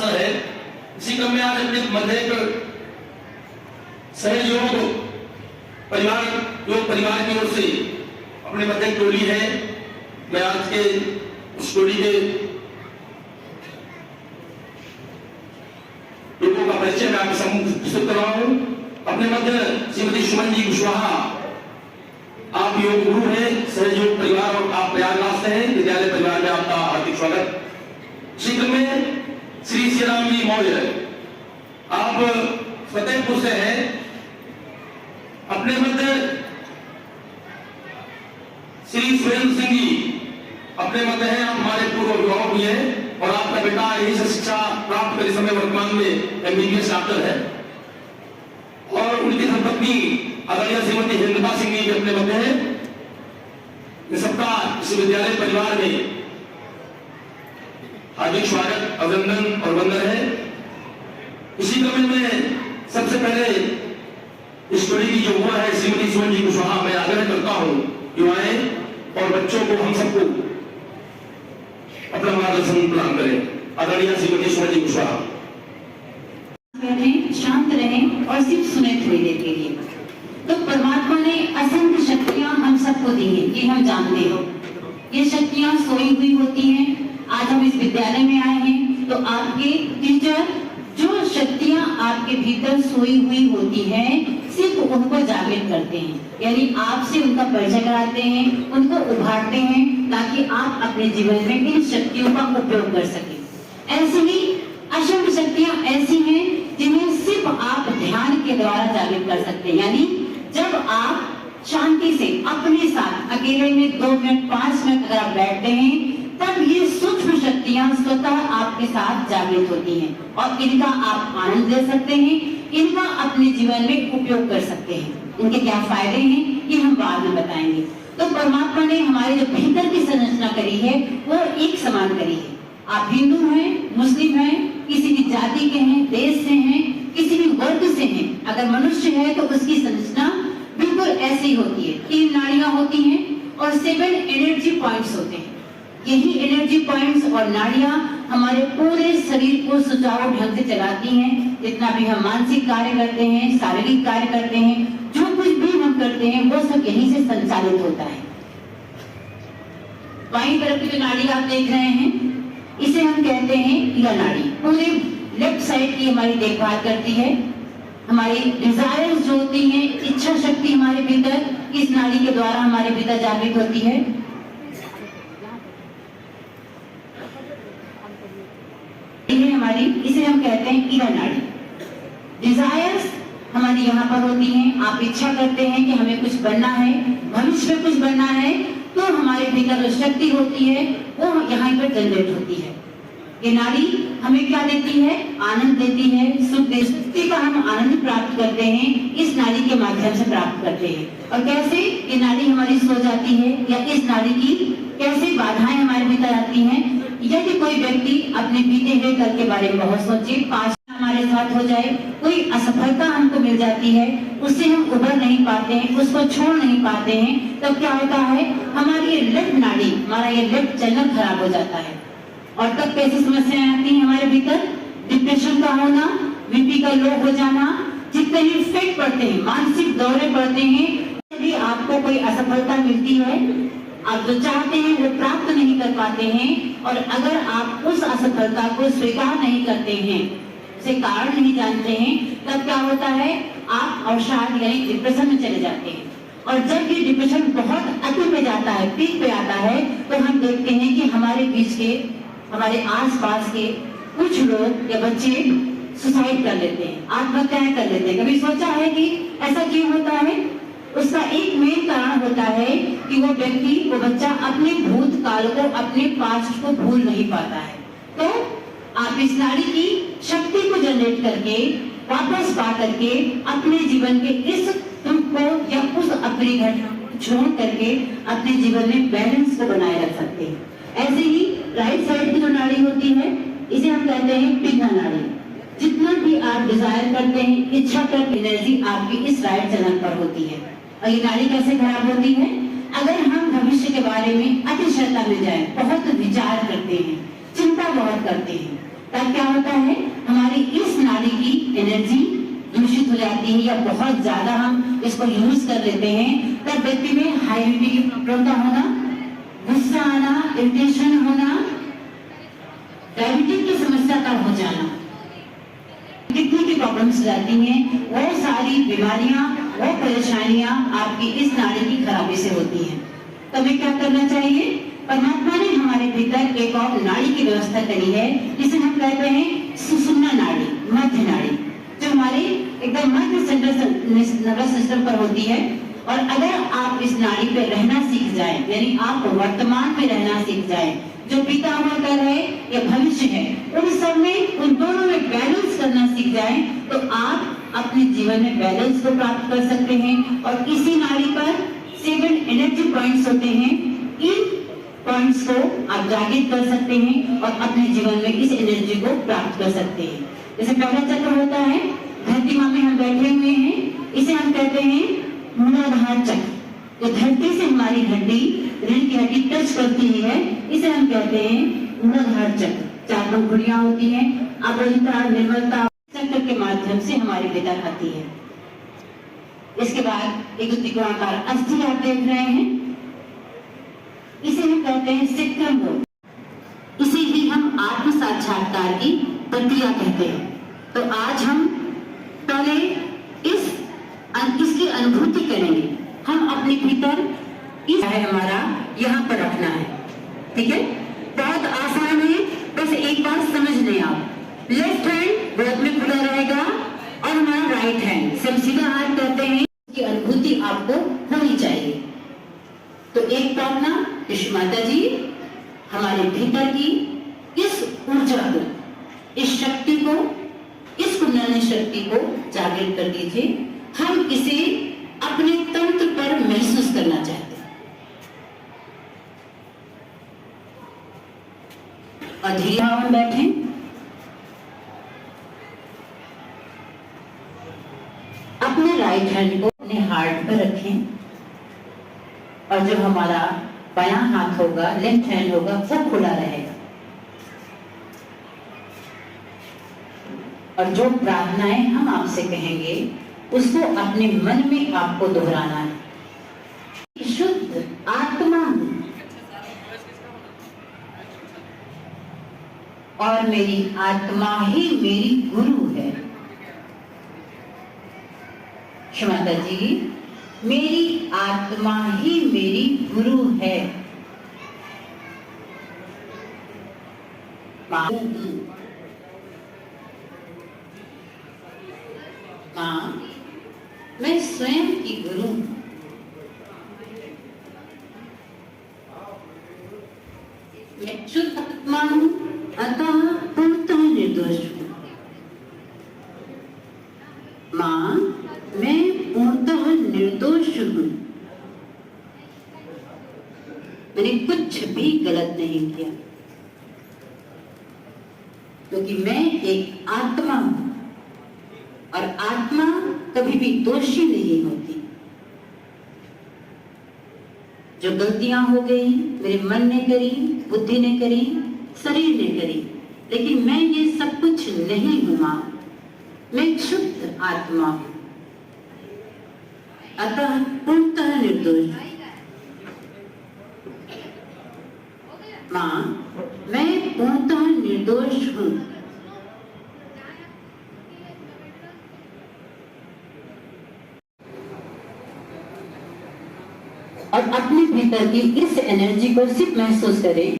अवसर है। इसी क्रम में आज अपने मध्य सहयोग परिवार की ओर से अपने मध्य टोली है। मैं आज के उस टोली के लोगों का परिचय मैं आपके सम्मुख प्रस्तुत कर रहा हूं। अपने मध्य श्रीमती सुमन जी कुशवाहा, आप योग गुरु हैं, सहयोग परिवार और आप प्रयागराज से हैं। विद्यालय परिवार में आपका हार्दिक स्वागत। शीघ्र में श्री श्रीराम जी मौर्य, आप फतेहपुर से हैं। अपने मध्य श्री सुरेंद्र सिंह जी अपने मध्य हैं, आप हमारे पूर्व अभिभावक भी हैं और आपका बेटा यही से शिक्षा प्राप्त कर इस समय वर्तमान में MBBS डॉक्टर है। और उनकी धर्मपत्नी आदरणीय श्रीमती हेमलता सिंह जी अपने मध्य है। इन सबका इस विद्यालय परिवार में हार्दिक स्वागत, अभिनंदन और वंदन है। इसी क्रम में सबसे पहले इस टोली की जो हुआ है श्रीमती सुमन जी कुशवाहा, मैं आग्रह करता हूं युवाएं और बच्चों को, हम सबको अपना मार्गदर्शन प्रदान करें। आदरणीय श्रीमती सुमन जी कुशवाहा। शांत रहें और सिर्फ सुने थोड़ी देर के लिए। तो परमात्मा ने असंख्य शक्तियां हम सबको दी हैं, ये हम जानते हो। ये शक्तियां सोई हुई होती हैं। आज हम इस विद्यालय में आए हैं तो आपके टीचर जो शक्तियां आपके भीतर सोई हुई होती हैं, सिर्फ उनको जागृत करते हैं, यानी आपसे उनका परिचय कराते हैं, उनको उभारते हैं ताकि आप अपने जीवन में इन शक्तियों का उपयोग कर सकें। ऐसे ही असंख्य शक्तियां ऐसी हैं जिन्हें सिर्फ आप ध्यान के द्वारा जागृत कर सकते हैं। यानी जब आप शांति से अपने साथ अकेले में 2 मिनट 5 मिनट अगर आप बैठते हैं, तब ये सूक्ष्म शक्तियां स्वतः आपके साथ जागृत होती हैं और इनका आप आनंद ले सकते हैं, इनका अपने जीवन में उपयोग कर सकते हैं। इनके क्या फायदे हैं ये हम बाद में बताएंगे। तो परमात्मा ने हमारे जो भीतर की संरचना करी है वो एक समान करी है। आप हिंदू हैं, मुस्लिम हैं, किसी भी जाति के हैं, देश से हैं, किसी भी वर्ग से हैं, अगर मनुष्य है तो उसकी संरचना बिल्कुल ऐसी होती है। 3 नाड़ियां होती हैं और 7 एनर्जी पॉइंट्स होते हैं। यही एनर्जी पॉइंट्स और नाड़ियां हमारे पूरे शरीर को सुचारू ढंग से चलाती हैं। जितना भी हम मानसिक कार्य करते हैं, शारीरिक कार्य करते हैं, जो कुछ भी हम करते हैं वो सब यहीं से संचालित होता है। बाईं तरफ की जो नाड़ी आप देख रहे हैं इसे हम कहते हैं ईरा नाड़ी। पूरे लेफ्ट साइड की हमारी देखभाल करती है। हमारी डिजायर्स जो होती हैं, इच्छा शक्ति हमारे भीतर इस नाड़ी के द्वारा हमारे भीतर जागृत होती है। हमारी इसे हम कहते हैं ईरा नाड़ी। डिजायर्स हमारी यहाँ पर होती हैं। आप इच्छा करते हैं कि हमें कुछ बनना है, भविष्य में कुछ बनना है, तो हमारे भीतर जो शक्ति होती है वो यहाँ पर जनरेट होती है। ये नाड़ी हमें क्या देती है? आनंद देती है, सुख देती का हम आनंद प्राप्त करते हैं, इस नाड़ी के माध्यम से प्राप्त करते हैं। और कैसे ये नाड़ी हमारी सो जाती है या इस नाड़ी की कैसे बाधाएं हमारे भीतर आती हैं। यदि कोई व्यक्ति अपने बीते हुए कल के बारे में बहुत सोचे, पास हमारे साथ हो जाए, कोई असफलता हमको मिल जाती है, उससे हम उबर नहीं पाते हैं, उसको छोड़ नहीं पाते हैं, तब क्या होता है? हमारी ये लेफ्ट नाड़ी, हमारा ये लेफ्ट चैनल खराब हो जाता है। और तब कैसी समस्याएं आती हैं हमारे भीतर? डिप्रेशन का होना, बीपी का लो हो जाना, जितने भी इफेक्ट पड़ते हैं, मानसिक दौरे पड़ते हैं। यदि आपको कोई असफलता मिलती है, आप जो चाहते हैं वो प्राप्त नहीं कर पाते हैं, और अगर आप उस असफलता को स्वीकार नहीं करते हैं, से कारण नहीं जानते हैं, तब क्या होता है? आप अवसाद यानी डिप्रेशन में चले जाते हैं। और जब ये डिप्रेशन बहुत अति पे जाता है, पीक पे आता है, तो हम देखते हैं कि हमारे बीच के, हमारे आसपास के कुछ लोग या बच्चे सुसाइड कर लेते हैं, आत्महत्याएं कर लेते हैं। कभी सोचा है कि ऐसा क्यों होता है? उसका एक मेन कारण होता है कि वो व्यक्ति, वो बच्चा अपने भूतकाल को, अपने पास्ट को भूल नहीं पाता है। तो आप इस नाड़ी की शक्ति को जनरेट करके, वापस पा करके अपने जीवन के इस दुख को या उस अपनी घटना को छोड़ करके अपने जीवन में बैलेंस को बनाए रख सकते हैं। ऐसे ही राइट साइड की जो नाड़ी होती है इसे हम कहते हैं पिघ्ना नाड़ी। जितना भी आप डिजायर करते हैं, इच्छा करते, एनर्जी आपकी इस राइट चैनल पर होती है। और ये नाड़ी कैसे खराब होती है? अगर हम भविष्य के बारे में अति श्रद्धा में जाए, बहुत विचार करते हैं, चिंता बहुत करते हैं, तब क्या होता है, हमारी इस नाड़ी की एनर्जी दूषित हो जाती है या बहुत ज्यादा हम इसको यूज कर लेते हैं, तब व्यक्ति में हाई बीपी की प्रवणता होना, गुस्सा आना, इरिटेशन होना, डायबिटीज की समस्या का हो जाना, किडनी की प्रॉब्लम्स रहती हैं, वो सारी बीमारियां, वो परेशानियां आपकी इस नाड़ी की खराबी से होती हैं। तो हमें क्या करना चाहिए, परमात्मा ने हमारे भीतर एक और नाड़ी की व्यवस्था करी है, जिसे हम कहते हैं सुषुम्ना नाड़ी, मध्य नाड़ी, जो हमारे एकदम मध्य सेंट्रल नर्वस सिस्टम पर होती है। और अगर आप इस नाड़ी पे रहना सीख जाएं, यानी आप वर्तमान में रहना सीख जाएं, जो बीता हुआ कल है या भविष्य है, उन सब में, उन दोनों में बैलेंस करना सीख जाएं, तो आप अपने जीवन में बैलेंस को प्राप्त कर सकते हैं। और इसी नाड़ी पर 7 एनर्जी पॉइंट्स होते हैं, इन पॉइंट्स को आप जागृत कर सकते हैं और अपने जीवन में इस एनर्जी को प्राप्त कर सकते हैं। जैसे पहला चक्र होता है, धरती माँ में हम बैठे हुए हैं, इसे हम कहते हैं मूलाधार चक्र। जो धरती से हमारी हड्डी, रीढ़ की हड्डी टच करती है, इसे हम कहते हैं मूलाधार चक्र। 4 पंखुड़ियां होती हैं, अबोधता, निर्मलता चक्र के माध्यम से हमारे भीतर आती है। इसके बाद एक त्रिकोणाकार अस्थि आप देख रहे हैं, इसे हम कहते हैं सिक्रम रोग। इसे ही हम आत्म साक्षात्कार की प्रक्रिया कहते हैं। तो आज हम पहले इसकी अनुभूति करेंगे। हम अपने भीतर इस है हमारा यहाँ पर रखना है, ठीक है। बहुत आसान है, बस एक बार समझ लें आप। लेफ्ट हैंड गोद में खुला रहेगा और हमारा राइट हैंड से हम सीधा हाथ करते हैं। की अनुभूति आपको होनी चाहिए। तो एक प्रार्थना, यीशु माता जी हमारे भीतर की इस ऊर्जा को, इस शक्ति को, इस कुंडलिनी शक्ति को जागृत कर दीजिए। हम इसे अपने तंत्र पर महसूस करना चाहते हैं। और धीरे हम बैठे, अपने राइट हैंड को अपने हार्ट पर रखें और जो हमारा बायां हाथ होगा, लेफ्ट हैंड होगा, वो खुला रहेगा। और जो प्रार्थनाएं हम आपसे कहेंगे उसको अपने मन में आपको दोहराना है। शुद्ध आत्मा और मेरी आत्मा ही मेरी गुरु है। क्षमाता जी, मेरी आत्मा ही मेरी गुरु है। माँ, मैं स्वयं की गुरु हूं। मैं शुद्ध आत्मा हूं, अतः पूर्णतः निर्दोष हूं। माँ, मैं पूर्णतः निर्दोष हूं। मैंने कुछ भी गलत नहीं किया, क्योंकि मैं एक आत्मा हूं और आत्मा कभी भी दोषी नहीं होती। जो गलतियां हो गई मेरे मन ने करी, बुद्धि ने करी, शरीर ने करी, लेकिन मैं ये सब कुछ नहीं हूं। मां, मैं शुद्ध आत्मा हूं, अतः पूर्णतः निर्दोष। मां, मैं पूर्णतः निर्दोष हूं। और अपने भीतर की इस एनर्जी को सिर्फ महसूस करें।